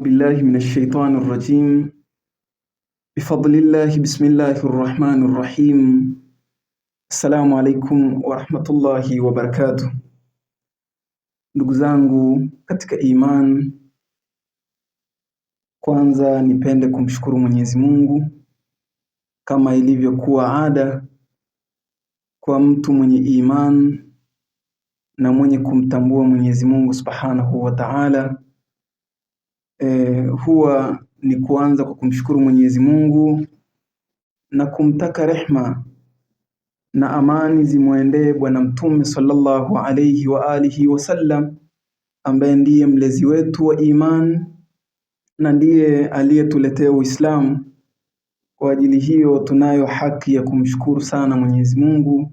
بالله من الشيطان الرجيم بفضل الله بسم الله الرحمن الرحيم. Assalamu alaikum wa rahmatullahi wa barakatuh. Ndugu zangu katika iman, kwanza nipende kumshukuru Mwenyezi Mungu kama ilivyokuwa ada kwa mtu mwenye iman na mwenye kumtambua Mwenyezi Mungu Subhanahu wa Ta'ala. Huwa ni kuanza kwa kumshukuru Mwenyezi Mungu na kumtaka rehma na amani zimwendee Bwana Mtume sallallahu alayhi wa alihi wasallam, ambaye ndiye mlezi wetu wa iman na ndiye aliyetuletea Uislamu. Kwa ajili hiyo tunayo haki ya kumshukuru sana Mwenyezi Mungu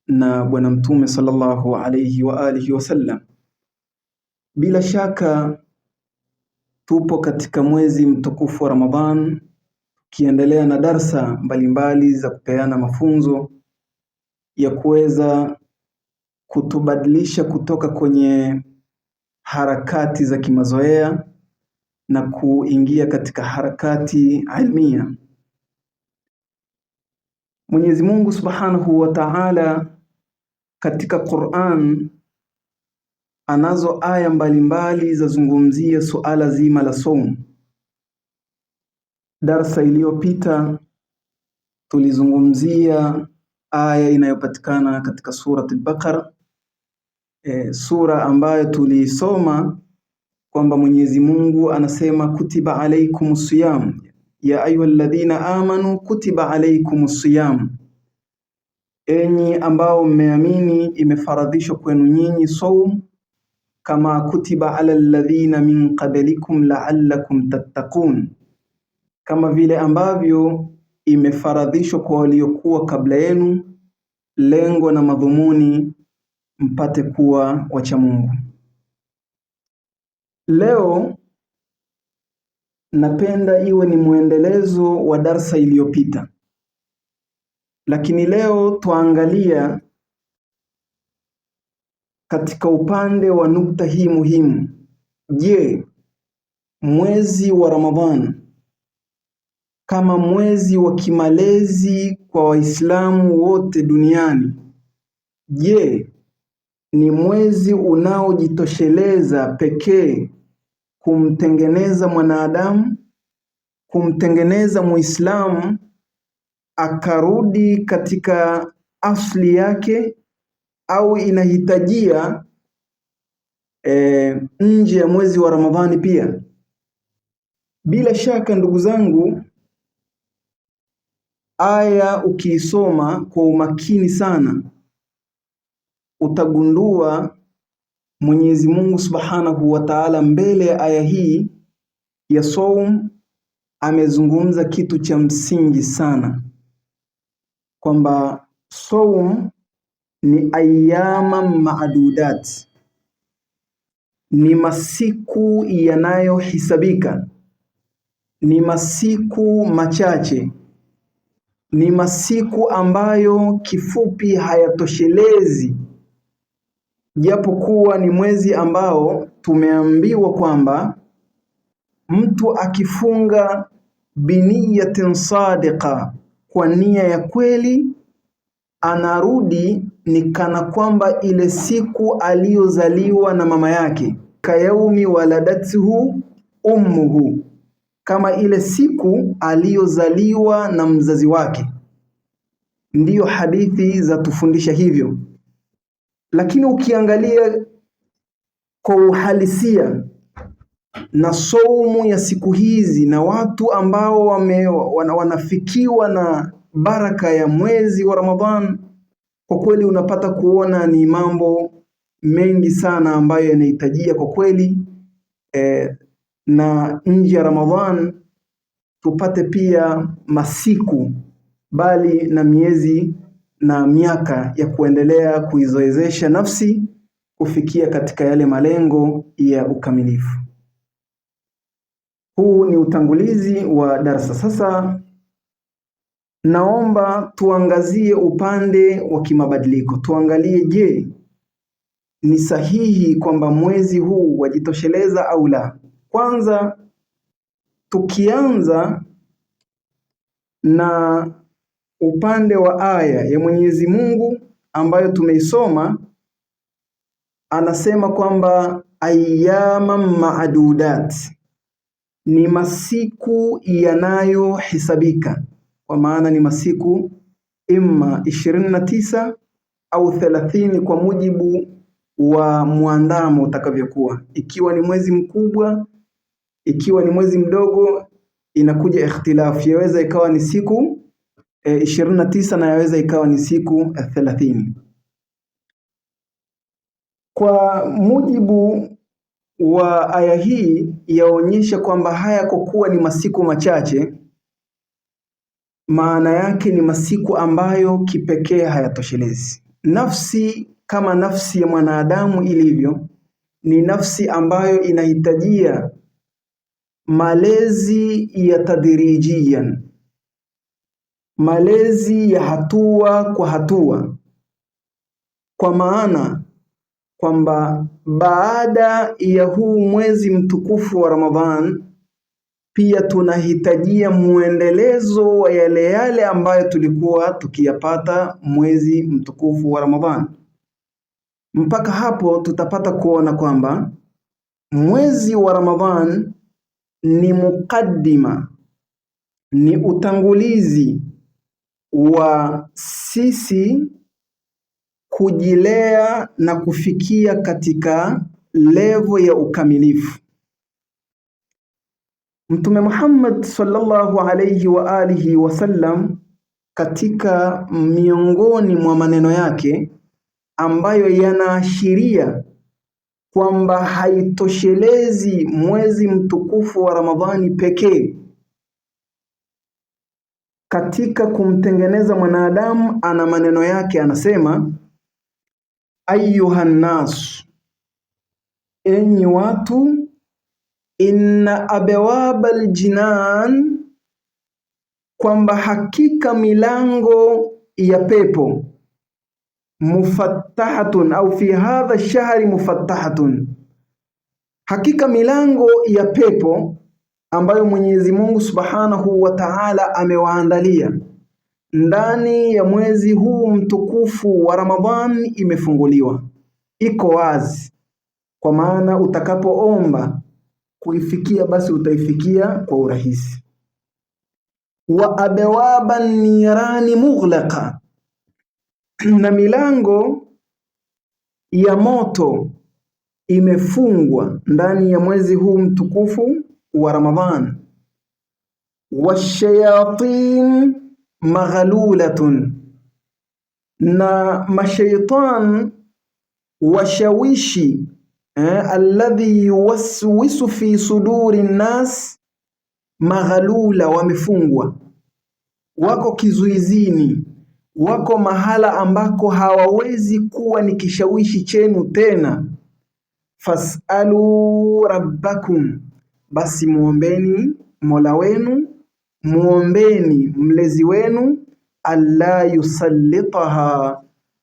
na Bwana Mtume sallallahu alayhi wa alihi wasallam. Bila shaka tupo katika mwezi mtukufu wa Ramadhan, tukiendelea na darsa mbalimbali za kupeana mafunzo ya kuweza kutubadilisha kutoka kwenye harakati za kimazoea na kuingia katika harakati ilmia. Mwenyezi Mungu Subhanahu wa Ta'ala katika Qur'an anazo aya mbalimbali za zungumzia suala zima la saum. Darsa iliyopita tulizungumzia aya inayopatikana katika surat al-Baqara, sura ambayo tulisoma kwamba Mwenyezi Mungu anasema kutiba alaykumus siyam ya ayyuhalladhina amanu kutiba alaykumus siyam, enyi ambao mmeamini imefaradhishwa kwenu nyinyi saum kama kutiba ala alladhina min qablikum la'allakum tattaqun, kama vile ambavyo imefaradhishwa kwa waliokuwa kabla yenu, lengo na madhumuni mpate kuwa wacha Mungu. Leo napenda iwe ni muendelezo wa darsa iliyopita, lakini leo tuangalia katika upande wa nukta hii muhimu. Je, mwezi wa Ramadhan kama mwezi wa kimalezi kwa Waislamu wote duniani, je, ni mwezi unaojitosheleza pekee kumtengeneza mwanadamu, kumtengeneza Muislamu akarudi katika asli yake, au inahitajia nje ya mwezi wa Ramadhani pia? Bila shaka ndugu zangu, aya ukiisoma kwa umakini sana utagundua Mwenyezi Mungu Subhanahu wa Ta'ala mbele ya aya hii ya saum amezungumza kitu cha msingi sana, kwamba saum ni ayyama maadudat, ni masiku yanayohisabika, ni masiku machache, ni masiku ambayo kifupi hayatoshelezi, japokuwa ni mwezi ambao tumeambiwa kwamba mtu akifunga biniyatin sadiqa, kwa nia ya kweli, anarudi ni kana kwamba ile siku aliyozaliwa na mama yake, kayaumi waladathu ummuhu, kama ile siku aliyozaliwa na mzazi wake. Ndiyo hadithi za tufundisha hivyo. Lakini ukiangalia kwa uhalisia na saumu ya siku hizi na watu ambao wanafikiwa na baraka ya mwezi wa Ramadhan, kwa kweli unapata kuona ni mambo mengi sana ambayo yanahitajia kwa kweli na nje ya Ramadhan tupate pia masiku bali na miezi na miaka ya kuendelea kuizoezesha nafsi kufikia katika yale malengo ya ukamilifu. Huu ni utangulizi wa darasa. Sasa naomba tuangazie upande wa kimabadiliko. Tuangalie, je, ni sahihi kwamba mwezi huu wajitosheleza au la? Kwanza tukianza na upande wa aya ya Mwenyezi Mungu ambayo tumeisoma, anasema kwamba ayyama maadudat, ni masiku yanayohesabika, kwa maana ni masiku imma 29 au 30 kwa mujibu wa muandamo utakavyokuwa. Ikiwa ni mwezi mkubwa, ikiwa ni mwezi mdogo, inakuja ikhtilafu. Yaweza ikawa ni siku 29 na yaweza ikawa ni siku 30. Kwa mujibu wa aya hii yaonyesha kwamba haya kwa kuwa ni masiku machache, maana yake ni masiku ambayo kipekee hayatoshelezi. Nafsi kama nafsi ya mwanadamu ilivyo, ni nafsi ambayo inahitajia malezi ya tadrijiyan, malezi ya hatua kwa hatua, kwa maana kwamba baada ya huu mwezi mtukufu wa Ramadhan pia tunahitajia muendelezo wa yale ambayo tulikuwa tukiyapata mwezi mtukufu wa Ramadhan. Mpaka hapo tutapata kuona kwamba mwezi wa Ramadhan ni mukaddima, ni utangulizi wa sisi kujilea na kufikia katika level ya ukamilifu. Mtume Muhammad sallallahu alayhi wa alihi wasallam, katika miongoni mwa maneno yake ambayo yanaashiria kwamba haitoshelezi mwezi mtukufu wa Ramadhani pekee katika kumtengeneza mwanadamu, ana maneno yake, anasema ayuhan nas, enyi watu, inna abwabal jinan, kwamba hakika milango ya pepo, mufattahatun au fi hadha shahri mufattahatun, hakika milango ya pepo ambayo Mwenyezi Mungu Subhanahu wa Ta'ala amewaandalia ndani ya mwezi huu mtukufu wa Ramadhani imefunguliwa, iko wazi. Kwa maana utakapoomba kuifikia basi utaifikia kwa urahisi. Wa abwaban nirani mughlaqa, na milango ya moto imefungwa ndani ya mwezi huu mtukufu wa Ramadhan. Washayatin maghlulatun, na mashaitan washawishi alladhi yuwaswisu fi suduri nnas maghlula, wamefungwa, wako kizuizini, wako mahala ambako hawawezi kuwa ni kishawishi chenu tena. Fasalu rabbakum, basi muombeni Mola wenu, muombeni mlezi wenu, alla yusallitaha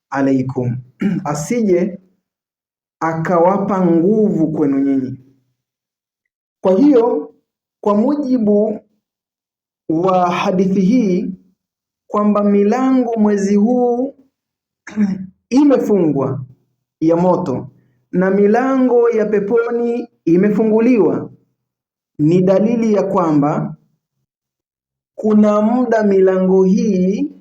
alaikum, asije akawapa nguvu kwenu nyinyi. Kwa hiyo kwa mujibu wa hadithi hii kwamba milango mwezi huu imefungwa ya moto na milango ya peponi imefunguliwa, ni dalili ya kwamba kuna muda milango hii,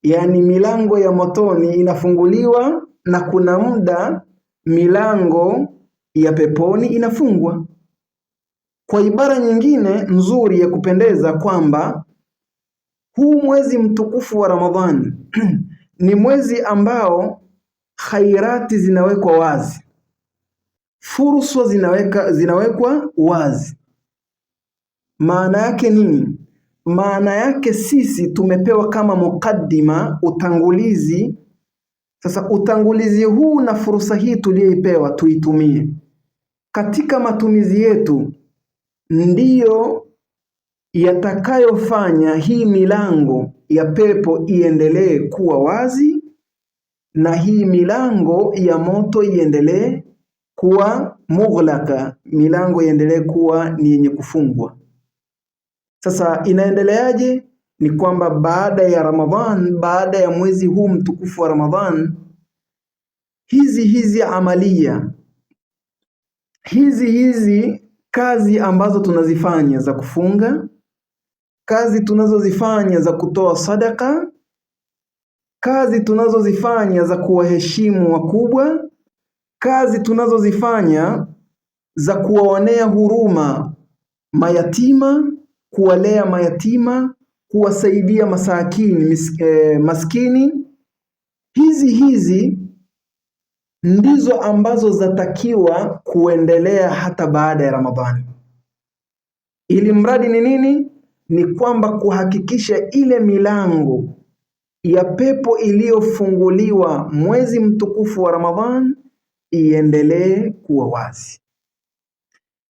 yani milango ya motoni inafunguliwa, na kuna muda milango ya peponi inafungwa. Kwa ibara nyingine nzuri ya kupendeza kwamba huu mwezi mtukufu wa Ramadhani ni mwezi ambao khairati zinawekwa wazi, fursa zinawekwa wazi. Maana yake nini? maana yake sisi tumepewa kama mukaddima, utangulizi. Sasa utangulizi huu na fursa hii tuliyoipewa tuitumie katika matumizi yetu, ndiyo yatakayofanya hii milango ya pepo iendelee kuwa wazi na hii milango ya moto iendelee kuwa mughlaqa, milango iendelee kuwa ni yenye kufungwa. Sasa inaendeleaje? Ni kwamba baada ya Ramadhan, baada ya mwezi huu mtukufu wa Ramadhan, hizi amalia, hizi kazi ambazo tunazifanya za kufunga, kazi tunazozifanya za kutoa sadaka, kazi tunazozifanya za kuwaheshimu wakubwa, kazi tunazozifanya za kuwaonea huruma mayatima, kuwalea mayatima, kuwasaidia maskini, hizi ndizo ambazo zatakiwa kuendelea hata baada ya Ramadhani. Ili mradi ni nini? Ni kwamba kuhakikisha ile milango ya pepo iliyofunguliwa mwezi mtukufu wa Ramadhan iendelee kuwa wazi,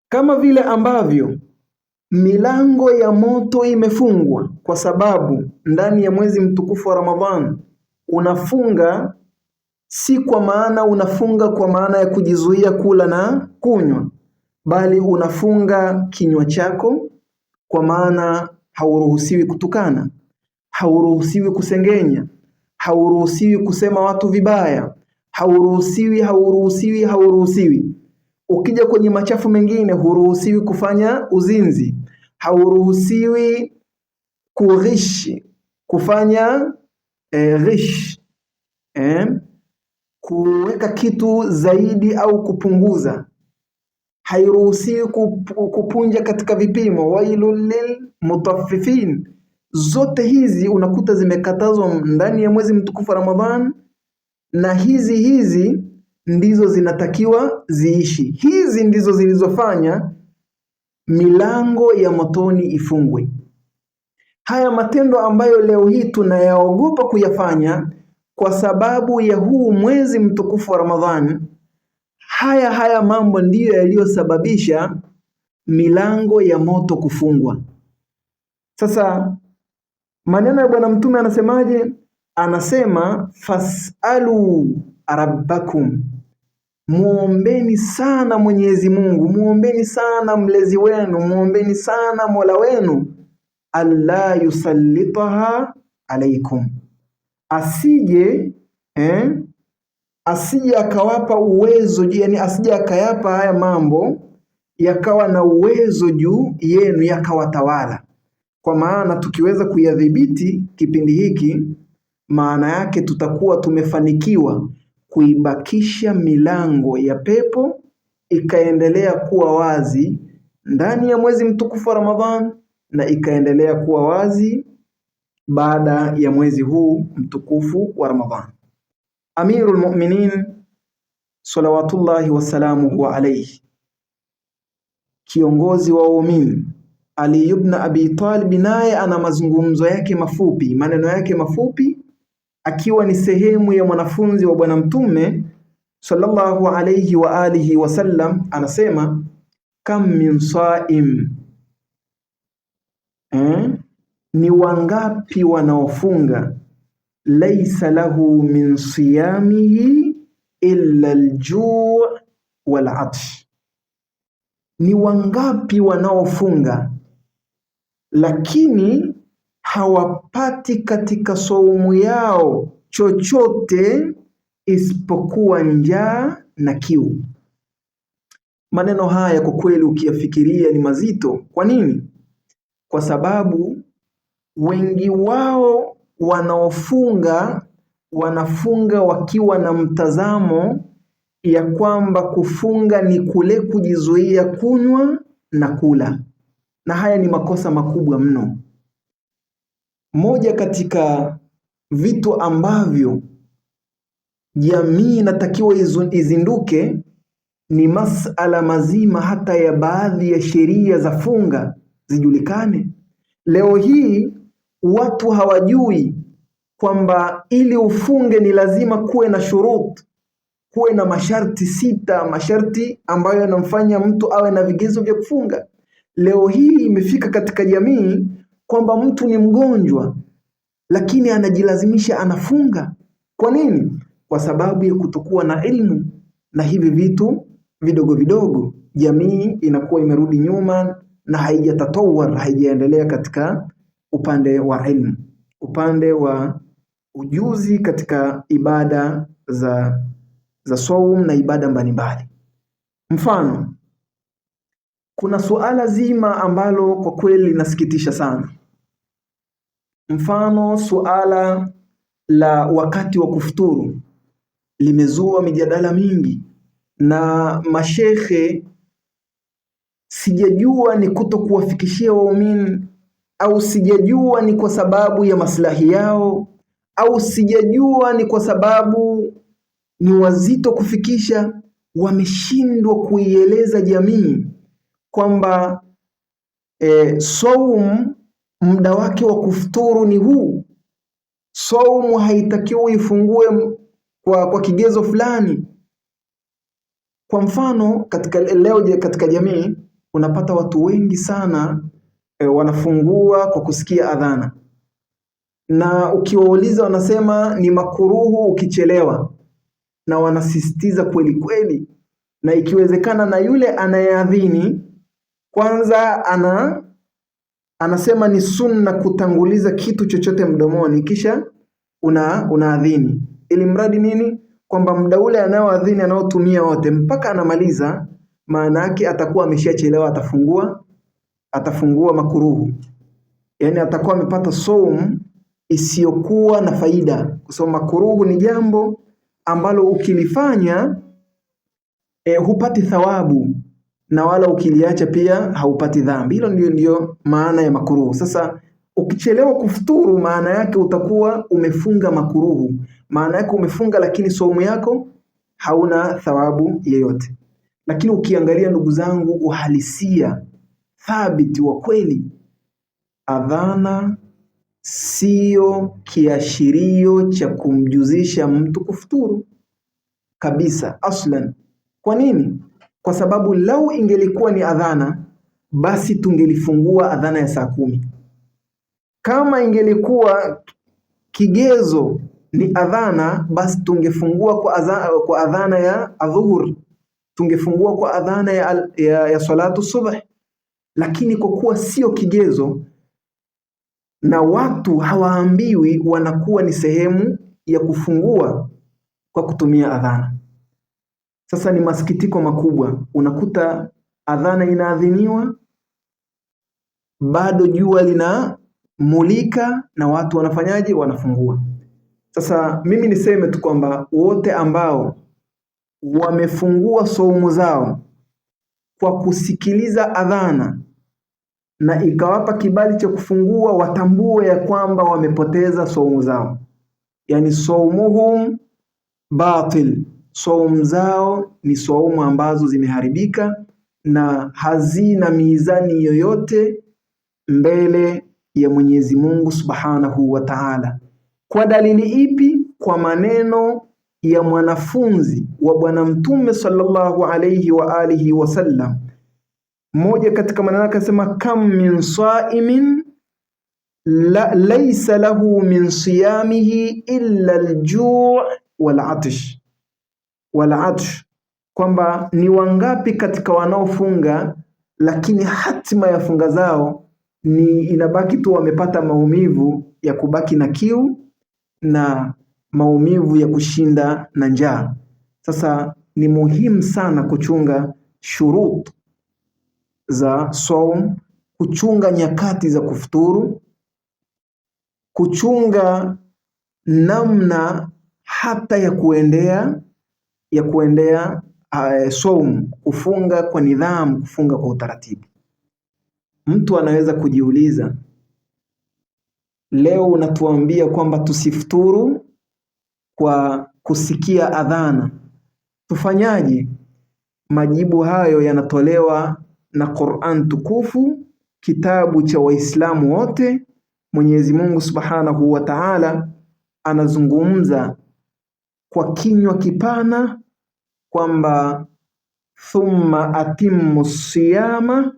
kama vile ambavyo milango ya moto imefungwa, kwa sababu ndani ya mwezi mtukufu wa Ramadhan unafunga si kwa maana unafunga kwa maana ya kujizuia kula na kunywa, bali unafunga kinywa chako, kwa maana hauruhusiwi kutukana, hauruhusiwi kusengenya, hauruhusiwi kusema watu vibaya, hauruhusiwi. Ukija kwenye machafu mengine, huruhusiwi kufanya uzinzi, hauruhusiwi kurishi, kufanya rish, kuweka kitu zaidi au kupunguza, hairuhusiwi kupunja katika vipimo, wailul lil mutaffifin. Zote hizi unakuta zimekatazwa ndani ya mwezi mtukufu Ramadhan, na hizi ndizo zinatakiwa ziishi. Hizi ndizo zilizofanya milango ya motoni ifungwe. Haya matendo ambayo leo hii tunayaogopa kuyafanya kwa sababu ya huu mwezi mtukufu wa Ramadhan, haya mambo ndiyo yaliyosababisha milango ya moto kufungwa. Sasa maneno ya Bwana Mtume anasemaje? Anasema fasalu rabbakum, muombeni sana Mwenyezi Mungu, muombeni sana mlezi wenu, muombeni sana Mola wenu, alla yusallitaha alaikum, asije akawapa uwezo, yani asije akayapa haya mambo yakawa na uwezo juu yenu, yakawatawala. Kwa maana tukiweza kuyadhibiti kipindi hiki, maana yake tutakuwa tumefanikiwa kuibakisha milango ya pepo ikaendelea kuwa wazi ndani ya mwezi mtukufu wa Ramadhan, na ikaendelea kuwa wazi baada ya mwezi huu mtukufu wa Ramadhan. Amirul Mu'minin salawatullahi wasalamuhu alayhi, kiongozi wa waumini, Ali ibn Abi Talib, naye ana mazungumzo yake mafupi, maneno yake mafupi, akiwa ni sehemu ya mwanafunzi wa Bwana Mtume sallallahu alayhi wa alihi wasallam. Anasema kam min saim, ni wangapi wanaofunga, laysa lahu min siyamihi illa al-ju' wal-'atsh, ni wangapi wanaofunga lakini hawapati katika saumu yao chochote isipokuwa njaa na kiu. Maneno haya kwa kweli ukiyafikiria ni mazito. Kwa nini? Kwa sababu wengi wao wanafunga wakiwa na mtazamo ya kwamba kufunga ni kule kujizuia kunywa na kula, na haya ni makosa makubwa mno. Moja katika vitu ambavyo jamii inatakiwa izinduke ni masala mazima hata ya baadhi ya sheria za funga zijulikane. Leo hii watu hawajui kwamba ili ufunge ni lazima kuwe na shurut, kuwe na masharti 6, masharti ambayo yanamfanya mtu awe na vigezo vya kufunga. Leo hii imefika katika jamii kwamba mtu ni mgonjwa lakini anajilazimisha anafunga. Kwa nini? Kwa sababu ya kutokuwa na ilmu na hivi vitu vidogo vidogo. Jamii inakuwa imerudi nyuma na haijatatawar, haijaendelea katika upande wa ilmu, upande wa ujuzi katika ibada za saum na ibada mbalimbali. Mfano, kuna suala zima ambalo kwa kweli linasikitisha sana. Mfano, suala la wakati wa kufuturu limezua mijadala mingi na mashekhe, sijajua ni kutokuwafikishia waumini au sijajua ni kwa sababu ya maslahi yao au sijajua ni kwa sababu ni wazito kufikisha, wameshindwa kuieleza jamii kwamba saum muda wake wa kufuturu ni huu. Saumu haitakiwi ifungue kwa kigezo fulani. Kwa mfano, katika jamii unapata watu wengi sana wanafungua kwa kusikia adhana, na ukiwauliza wanasema ni makuruhu ukichelewa, na wanasisitiza kweli kweli, na ikiwezekana na yule anayeadhini kwanza anasema ni sunna kutanguliza kitu chochote mdomoni kisha unaadhini, ili mradi nini? Kwamba muda ule anaoadhini anaotumia wote mpaka anamaliza, maana yake atakuwa ameshachelewa, atafungua makuruhu, yani atakuwa amepata saum isiyokuwa na faida, kwa sababu makuruhu ni jambo ambalo ukilifanya hupati thawabu na wala ukiliacha pia haupati dhambi. Hilo ndio maana ya makuruhu. Sasa ukichelewa kufuturu, maana yake utakuwa umefunga makuruhu, maana yake umefunga lakini saumu yako hauna thawabu yeyote. Lakini ukiangalia ndugu zangu, uhalisia thabiti wa kweli, adhana sio kiashirio cha kumjuzisha mtu kufuturu kabisa aslan. Kwa nini? Kwa sababu lau ingelikuwa ni adhana, basi tungelifungua adhana ya saa 10. Kama ingelikuwa kigezo ni adhana, basi tungefungua kwa adhana ya adhuhur, tungefungua kwa adhana ya salatu subh. Lakini kwa kuwa sio kigezo na watu hawaambiwi, wanakuwa ni sehemu ya kufungua kwa kutumia adhana. Sasa ni masikitiko makubwa, unakuta adhana inaadhiniwa, bado jua linamulika na watu wanafanyaje? Wanafungua. Sasa mimi niseme tu kwamba wote ambao wamefungua saumu zao kwa kusikiliza adhana na ikawapa kibali cha kufungua, watambue ya kwamba wamepoteza saumu zao, yani saumuhum batil, saumu zao ni saumu ambazo zimeharibika na hazina mizani yoyote mbele ya Mwenyezi Mungu Subhanahu wa Ta'ala. Kwa dalili ipi? Kwa maneno ya mwanafunzi wa Bwana Mtume sallallahu alayhi wa alihi wasallam. Mmoja katika maneno yake akasema, kam min saimin laysa lahu min siyamihi illa al-ju' wal-'atsh, kwamba ni wangapi katika wanaofunga lakini hatima ya funga zao ni inabaki tu wamepata maumivu ya kubaki na kiu na maumivu ya kushinda na njaa. Sasa ni muhimu sana kuchunga shurut za saum, kuchunga nyakati za kufuturu, kuchunga namna hata ya kuendea saum, kufunga kwa nidhamu, kufunga kwa utaratibu. Mtu anaweza kujiuliza, leo unatuambia kwamba tusifuturu kwa kusikia adhana, tufanyaje? Majibu hayo yanatolewa na Qur'an tukufu kitabu cha Waislamu wote. Mwenyezi Mungu Subhanahu wa Ta'ala anazungumza kwa kinywa kipana kwamba thumma atimmu siyama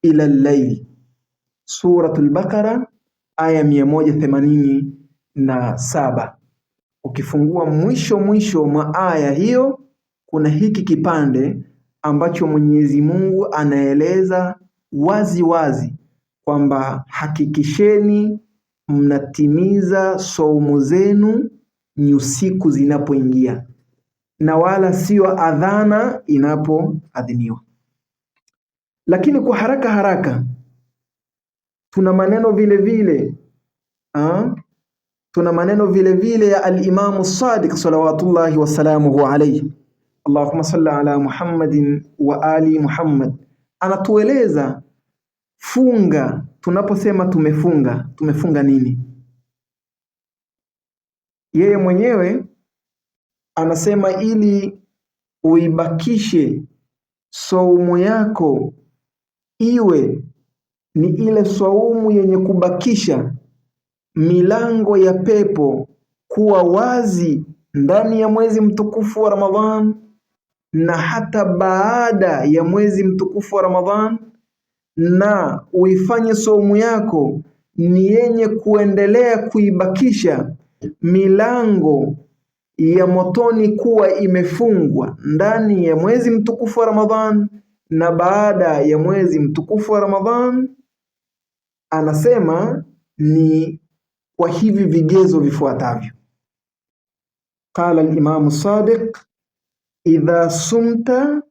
ila al-layl, Suratul Baqara aya 187. Ukifungua mwisho mwa aya hiyo kuna hiki kipande ambacho Mwenyezi Mungu anaeleza wazi wazi kwamba hakikisheni mnatimiza saumu zenu nyusiku zinapoingia na wala sio adhana inapoadhiniwa. Lakini kwa haraka tuna maneno vile vile ya al-Imam Sadiq salawatullahi wasalamuhu alayhi, Allahumma salli ala Muhammadin wa ali Muhammad. Anatueleza funga. Tunaposema tumefunga nini? Yeye mwenyewe anasema ili uibakishe saumu yako iwe ni ile saumu yenye kubakisha milango ya pepo kuwa wazi ndani ya mwezi mtukufu wa Ramadhan na hata baada ya mwezi mtukufu wa Ramadhan, na uifanye saumu yako ni yenye kuendelea kuibakisha milango ya motoni kuwa imefungwa ndani ya mwezi mtukufu wa Ramadhan na baada ya mwezi mtukufu wa Ramadhan. Anasema ni kwa hivi vigezo vifuatavyo. Qala al-Imam Sadiq, idha sumta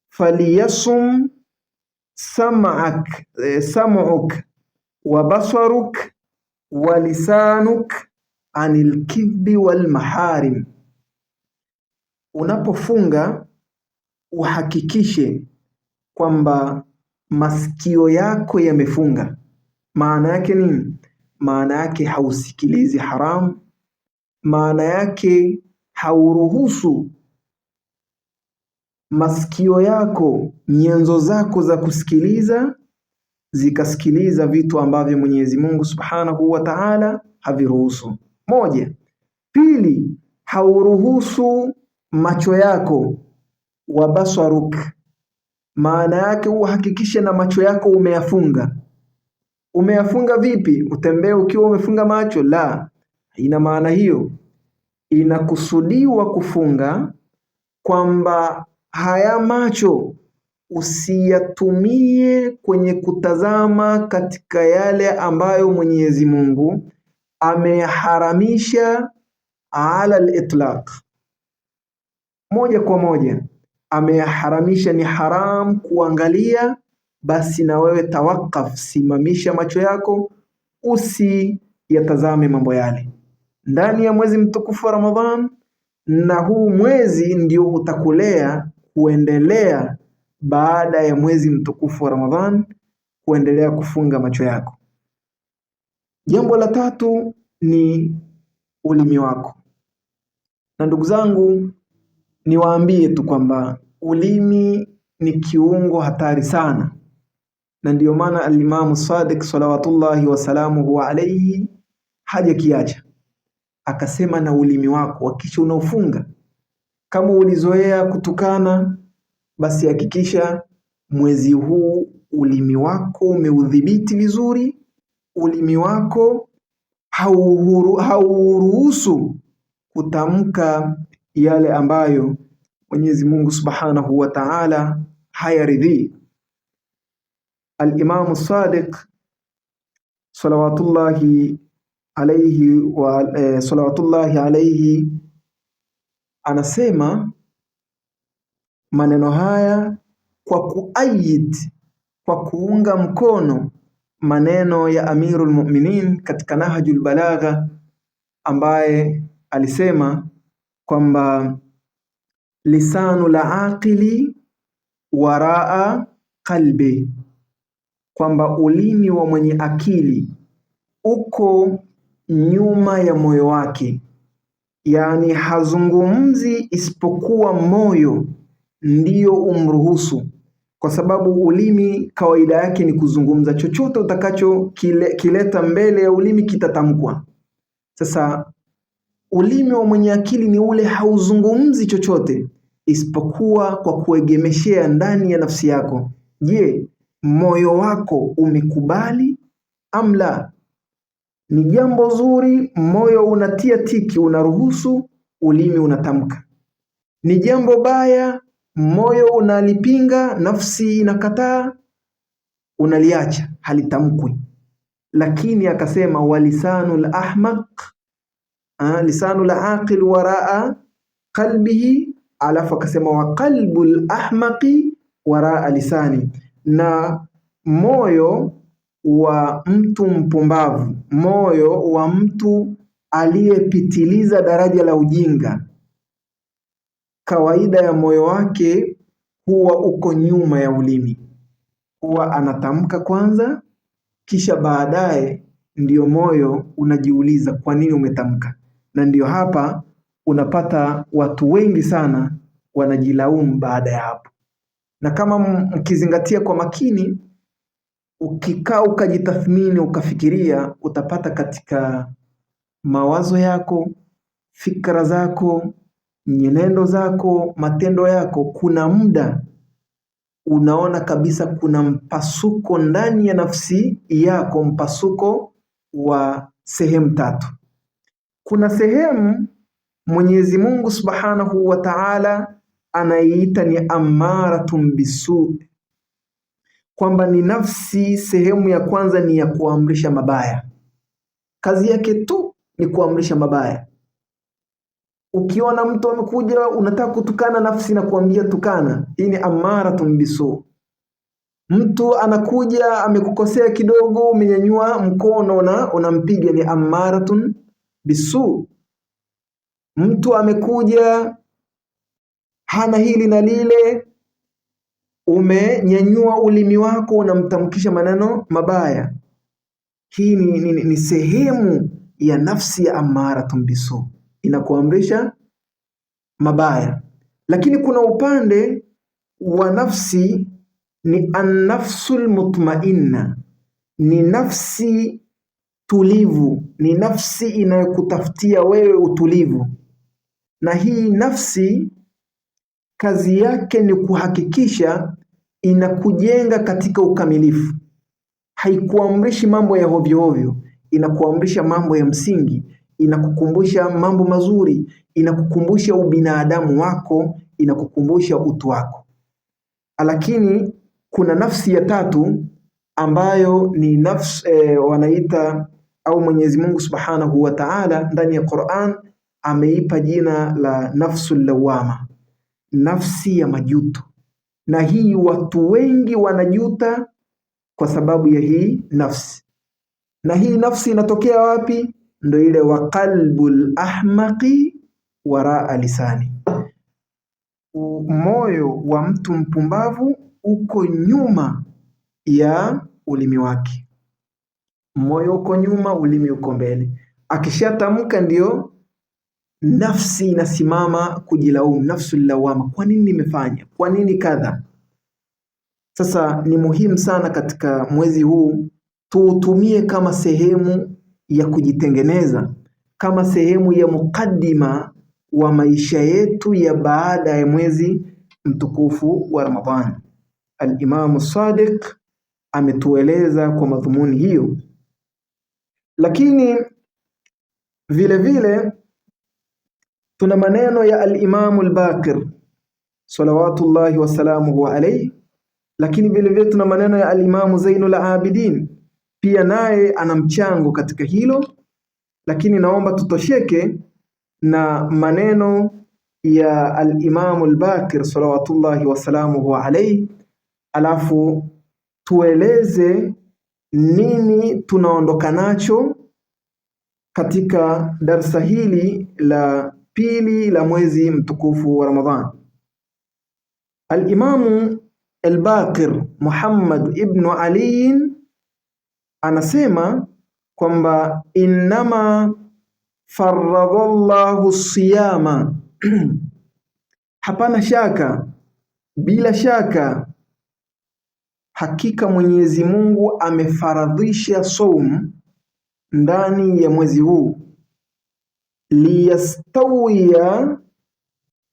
faliyasum sam'uk wa basaruk wa lisanuk anil kidhbi wal maharim. Unapofunga uhakikishe kwamba masikio yako yamefunga. Maana yake nini? Maana yake hausikilizi haramu. Maana yake hauruhusu masikio yako, nyenzo zako za kusikiliza zikasikiliza vitu ambavyo Mwenyezi Mungu Subhanahu wa Ta'ala haviruhusu. Moja. Pili, hauruhusu macho yako, wa basaruk. Maana yake uhakikishe na macho yako umeyafunga. Umeyafunga vipi? Utembee ukiwa umefunga macho? La, ina maana hiyo. Inakusudiwa kufunga kwamba haya macho usiyatumie kwenye kutazama katika yale ambayo Mwenyezi Mungu ameharamisha ala al-itlaq. Moja kwa moja ameharamisha, ni haram kuangalia, basi na wewe tawakaf, simamisha macho yako, usiyatazame mambo yale ndani ya mwezi mtukufu wa Ramadhan. Na huu mwezi ndio utakulea kuendelea baada ya mwezi mtukufu wa Ramadhan, kuendelea kufunga macho yako. Jambo la tatu ni ulimi wako. Na ndugu zangu, niwaambie tu kwamba ulimi ni kiungo hatari sana, na ndiyo maana al-Imam Sadiq salawatullahi wasalamuhu alayhi hajakiacha, akasema na ulimi wako hakikisha unaofunga. Kama ulizoea kutukana, basi hakikisha mwezi huu ulimi wako umeudhibiti vizuri. Ulimi wako hauruhusu kutamka yale ambayo Mwenyezi Mungu Subhanahu wa Ta'ala hayaridhi. Al-Imam Sadiq salawatullahi alayhi anasema maneno haya kwa kuunga mkono maneno ya Amirul Mu'minin katika Nahjul Balagha, ambaye alisema kwamba lisanu la aqili waraa qalbi, kwamba ulimi wa mwenye akili uko nyuma ya moyo wake, yani hazungumzi isipokuwa moyo ndiyo umruhusu. kwa sababu ulimi kawaida yake ni kuzungumza. Chochote utakacho kileta mbele ya ulimi kitatamkwa. Sasa ulimi wa mwenye akili ni ule hauzungumzi chochote isipokuwa kwa kuegemeshea ndani ya nafsi yako. Je, moyo wako umekubali amla? Ni jambo zuri, moyo unatia tiki, unaruhusu, ulimi unatamka. Ni jambo baya, moyo unalipinga, nafsi inakataa, unaliacha, halitamkwi. Lakini akasema walisanul ahmaq, lisanul aqil waraa qalbihi, alafu akasema wa qalbul ahmaqi waraa lisani, na moyo wa mtu mpumbavu, moyo wa mtu aliyepitiliza daraja la ujinga, kawaida ya moyo wake huwa uko nyuma ya ulimi. Huwa anatamka kwanza, kisha baadaye ndio moyo unajiuliza kwa nini umetamka. Na ndio hapa unapata watu wengi sana wanajilaumu baada ya hapo. Na kama mkizingatia kwa makini, ukikaa ukajitathmini ukafikiria, utapata katika mawazo yako, fikra zako, nyenendo zako, matendo yako, kuna muda unaona kabisa kuna mpasuko ndani ya nafsi yako, mpasuko wa sehemu tatu. Kuna sehemu Mwenyezi Mungu Subhanahu wa Ta'ala anaiita ni ammaratun bisu, kwamba ni nafsi. Sehemu ya kwanza ni ya kuamrisha mabaya, kazi yake tu ni kuamrisha mabaya. Ukiona mtu amekuja unataka kutukana, nafsi na kuambia tukana, hii ni ammaratun bisu. Mtu anakuja amekukosea kidogo, umenyanyua mkono na unampiga, ni ammaratun bisu. Mtu amekuja hana hili na lile, umenyanyua ulimi wako unamtamkisha maneno mabaya. Hii ni sehemu ya nafsi ya ammaratun bisu, inakuamrisha mabaya. Lakini kuna upande wa nafsi ni an-nafsul mutmainna, ni nafsi tulivu, ni nafsi inayokutafutia wewe utulivu. Na hii nafsi kazi yake ni kuhakikisha inakujenga katika ukamilifu. Haikuamrishi mambo ya hovyo hovyo, inakuamrisha mambo ya msingi, inakukumbusha mambo mazuri, inakukumbusha ubinadamu wako, inakukumbusha utu wako. Lakini kuna nafsi ya tatu ambayo ni nafsi wanaita, au Mwenyezi Mungu Subhanahu wa Ta'ala ndani ya Qur'an ameipa jina la nafsul lawama, nafsi ya majuto. Na hii watu wengi wanajuta kwa sababu ya hii nafsi. Na hii nafsi inatokea wapi? Ndio ile wa qalbul ahmaqi waraa lisani, moyo wa mtu mpumbavu uko nyuma ya ulimi wake. Moyo uko nyuma, ulimi uko mbele. Akishatamka ndio nafsi inasimama kujilaumu, nafsul lawama, kwa nini nimefanya, kwa nini kadha. Sasa ni muhimu sana katika mwezi huu tuutumie kama sehemu ya kujitengeneza, kama sehemu ya mukaddima wa maisha yetu ya baada ya mwezi mtukufu wa Ramadhani. Al-Imam Sadiq ametueleza kwa madhumuni hiyo. Lakini vile vile tuna maneno ya al-Imam al-Baqir salawatullahi wasalamuhu alayhi, lakini vile vile tuna maneno ya al-Imam Zainul Abidin, pia naye ana mchango katika hilo. Lakini naomba tutosheke na maneno ya al-Imam al-Baqir salawatullahi wasalamuhu alayhi, alafu tueleze nini tunaondoka nacho katika darsa hili la pili la mwezi mtukufu wa Ramadhan. Al-Imam al-Baqir Muhammad ibn Ali anasema kwamba innama faradallahu siyama hapana shaka, bila shaka hakika Mwenyezi Mungu amefaradhisha saum ndani ya mwezi huu,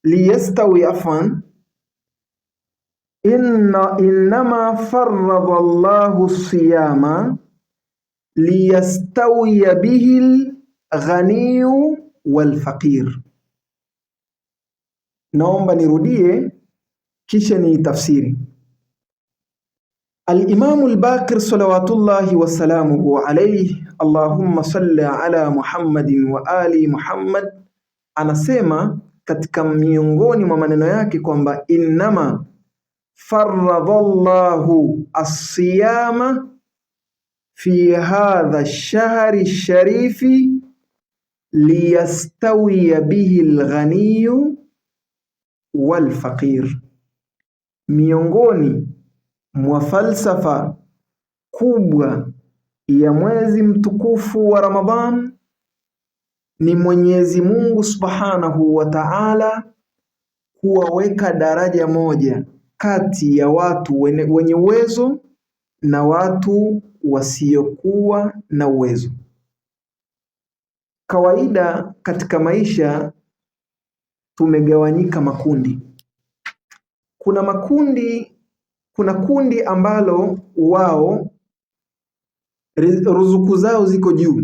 liyastawi afan innama farrada Allahu siyama liyastawiya bihi al-ghaniyu wal-faqir. Naomba nirudie kisha ni tafsiri. Al-Imam al-Baqir salawatullahi wa salamuhu alayhi, Allahumma salli ala Muhammadin wa ali Muhammad, anasema katika miongoni mwa maneno yake kwamba innama farradallahu as-siyama fi hadha ash-shahri ash-sharifi liyastawiya bihi al-ghaniyu wal-faqir. Miongoni mwa falsafa kubwa ya mwezi mtukufu wa Ramadhan ni Mwenyezi Mungu Subhanahu wa Ta'ala kuwaweka daraja moja kati ya watu wenye uwezo na watu wasiokuwa na uwezo. Kawaida katika maisha tumegawanyika makundi. Kuna kundi ambalo wao ruzuku zao ziko juu,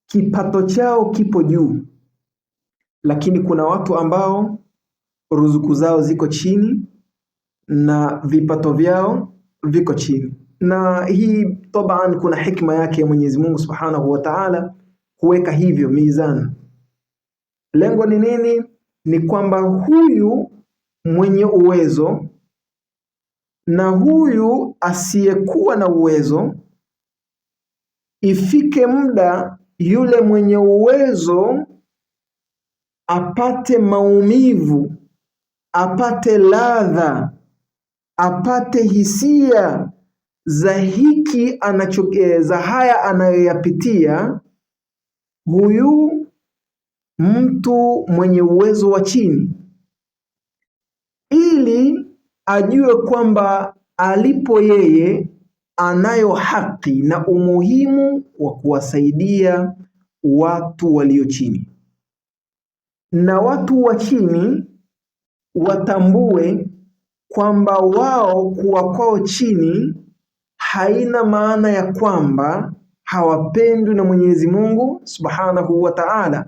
kipato chao kipo juu, lakini kuna watu ambao ruzuku zao ziko chini na vipato vyao viko chini. Na hii taban kuna hikma yake ya Mwenyezi Mungu Subhanahu wa Ta'ala kuweka hivyo mizani. Lengo ni nini? Ni kwamba huyu mwenye uwezo na huyu asiyekuwa na uwezo, ifike muda yule mwenye uwezo apate maumivu, apate ladha, apate hisia za haya anayoyapitia huyu mtu mwenye uwezo wa chini, ili ajue kwamba alipo yeye anayo haki na umuhimu wa kuwasaidia watu walio chini, na watu wa chini watambue kwamba wao kuwa kwao chini haina maana ya kwamba hawapendwi na Mwenyezi Mungu Subhanahu wa Ta'ala,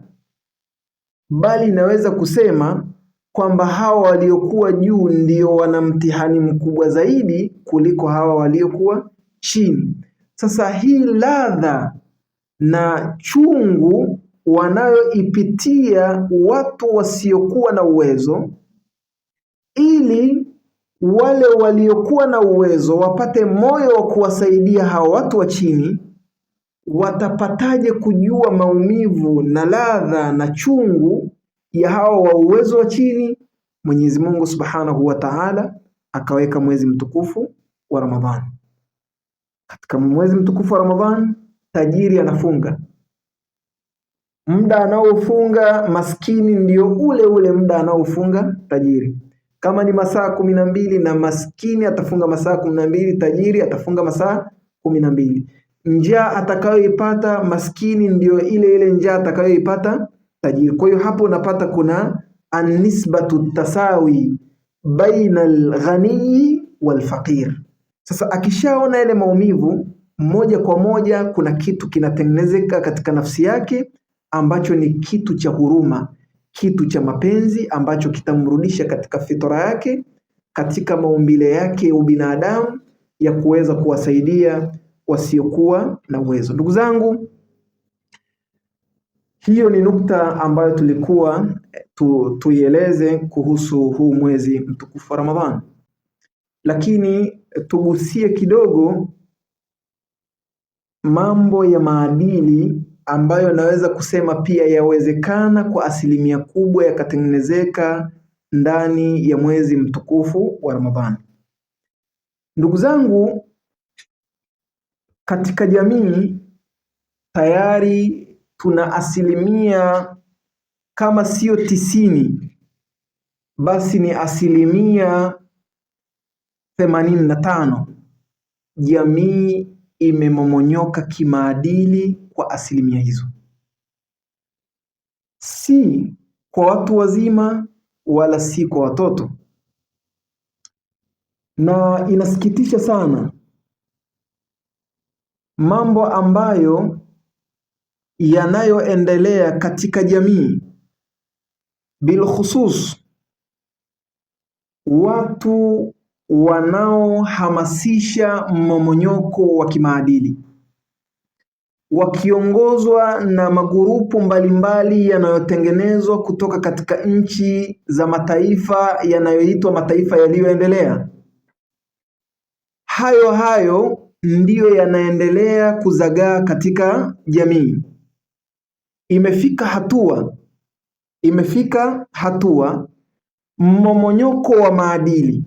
bali inaweza kusema kwamba hawa waliokuwa juu ndio wana mtihani mkubwa zaidi kuliko hawa waliokuwa chini. Sasa hii ladha na chungu wanayoipitia watu wasiokuwa na uwezo, ili wale waliokuwa na uwezo wapate moyo wa kuwasaidia hawa watu wa chini, watapataje kujua maumivu na ladha na chungu ya hawa wa uwezo wa chini? Mwenyezi Mungu Subhanahu wa Ta'ala akaweka mwezi mtukufu wa Ramadhan. Katika mwezi mtukufu wa Ramadhan tajiri anafunga. Muda anaofunga maskini ndio ule muda anaofunga tajiri. Kama ni masaa 12 na maskini atafunga masaa 12, tajiri atafunga masaa 12. Njaa atakayoipata maskini ndio ile njaa atakayoipata tajiri. Kwa hiyo hapo unapata kuna anisbatu tasawi baina al-ghani wal-faqir. Sasa akishaona ile maumivu, moja kwa moja kuna kitu kinatengenezeka katika nafsi yake ambacho ni kitu cha huruma, kitu cha mapenzi ambacho kitamrudisha katika fitra yake, katika maumbile yake ya ubinadamu ya kuweza kuwasaidia wasiokuwa na uwezo. Ndugu zangu, hiyo ni nukta ambayo tulikuwa tuieleze kuhusu huu mwezi mtukufu wa Ramadhan. Lakini tugusie kidogo mambo ya maadili ambayo naweza kusema pia yawezekana kwa asilimia kubwa yakatengenezeka ndani ya mwezi mtukufu wa Ramadhani. Ndugu zangu, katika jamii tayari tuna asilimia kama sio 90 basi ni asilimia 85 jamii imemomonyoka kimaadili kwa asilimia hizo, si kwa watu wazima wala si kwa watoto. Na inasikitisha sana mambo ambayo yanayoendelea katika jamii, bilkhusus watu wanaohamasisha mmomonyoko wa kimaadili wakiongozwa na magurupu mbalimbali yanayotengenezwa kutoka katika nchi za mataifa yanayoitwa mataifa yaliyoendelea. Hayo ndiyo yanaendelea kuzagaa katika jamii. Imefika hatua mmomonyoko wa maadili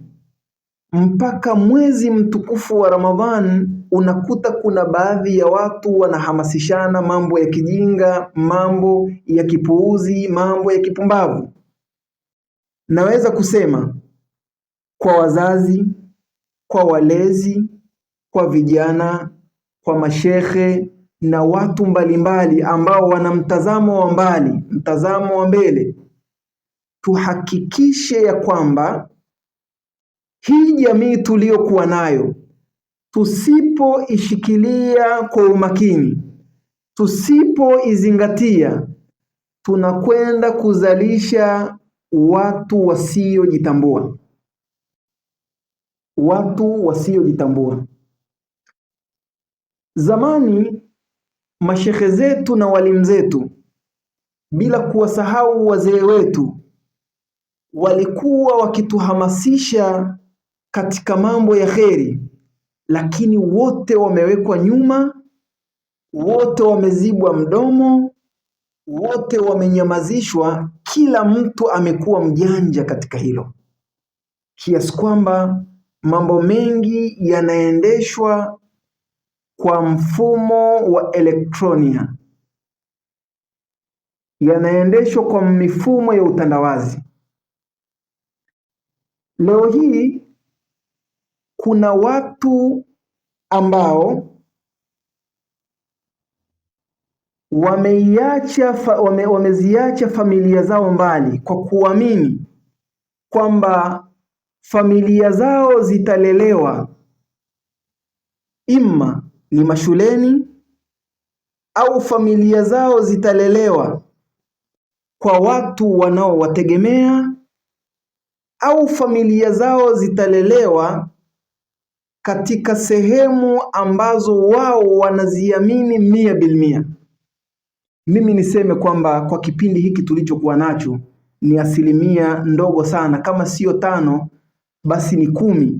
mpaka mwezi mtukufu wa Ramadhan unakuta kuna baadhi ya watu wanahamasishana mambo ya kijinga, mambo ya kipuuzi, mambo ya kipumbavu. Naweza kusema kwa wazazi, kwa walezi, kwa vijana, kwa mashehe na watu mbalimbali ambao wana mtazamo wa mbali, mtazamo wa mbele, tuhakikishe ya kwamba hii jamii tuliyokuwa nayo tusipoishikilia kwa umakini, tusipoizingatia, tunakwenda kuzalisha watu wasiojitambua. Watu wasiojitambua. Zamani mashehe zetu na walimu zetu, bila kuwasahau wazee wetu, walikuwa wakituhamasisha katika mambo ya kheri, lakini wote wamewekwa nyuma, wote wamezibwa mdomo, wote wamenyamazishwa. Kila mtu amekuwa mjanja katika hilo, kiasi kwamba mambo mengi yanaendeshwa kwa mfumo wa elektronia, yanaendeshwa kwa mifumo ya utandawazi. Leo hii kuna watu ambao wameziacha familia zao mbali kwa kuamini kwamba familia zao zitalelewa imma ni mashuleni, au familia zao zitalelewa kwa watu wanaowategemea, au familia zao zitalelewa katika sehemu ambazo wao wanaziamini 100%. Mimi niseme kwamba kwa kipindi hiki tulichokuwa nacho ni asilimia ndogo sana, kama sio 5 basi ni 10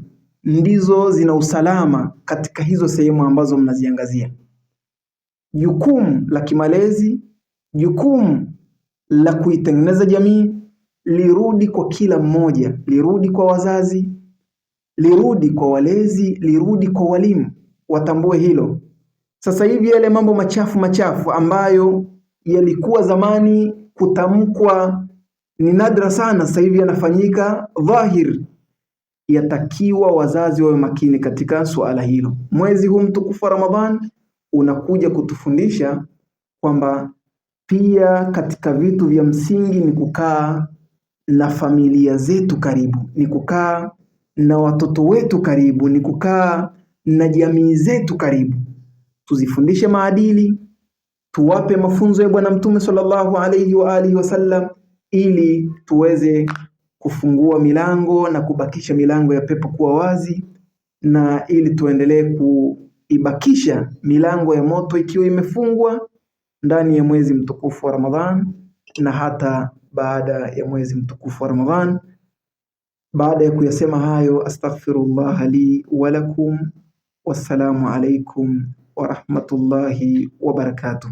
ndizo zina usalama katika hizo sehemu ambazo mnaziangazia. Jukumu la kimalezi, jukumu la kuitengeneza jamii lirudi kwa kila mmoja, lirudi kwa wazazi, lirudi kwa walezi, lirudi kwa walimu. Watambue hilo. Sasa hivi yale mambo machafu ambayo yalikuwa zamani kutamkwa ni nadra sana, sasa hivi yanafanyika dhahir. Yatakiwa wazazi wawe makini katika suala hilo. Mwezi huu mtukufu wa Ramadhan unakuja kutufundisha kwamba pia katika vitu vya msingi ni kukaa na familia zetu karibu, ni kukaa na watoto wetu karibu, ni kukaa na jamii zetu karibu. Tuzifundishe maadili, tuwape mafunzo ya Bwana Mtume sallallahu alayhi wa alihi wasallam, ili tuweze kufungua milango na kubakisha milango ya pepo kuwa wazi, na ili tuendelee kuibakisha milango ya moto ikiwa imefungwa ndani ya mwezi mtukufu wa Ramadhan na hata baada ya mwezi mtukufu wa Ramadhan. Baada ya kuyasema hayo, astaghfirullah li wa lakum. Wassalamu alaikum wa rahmatullahi wa barakatuh.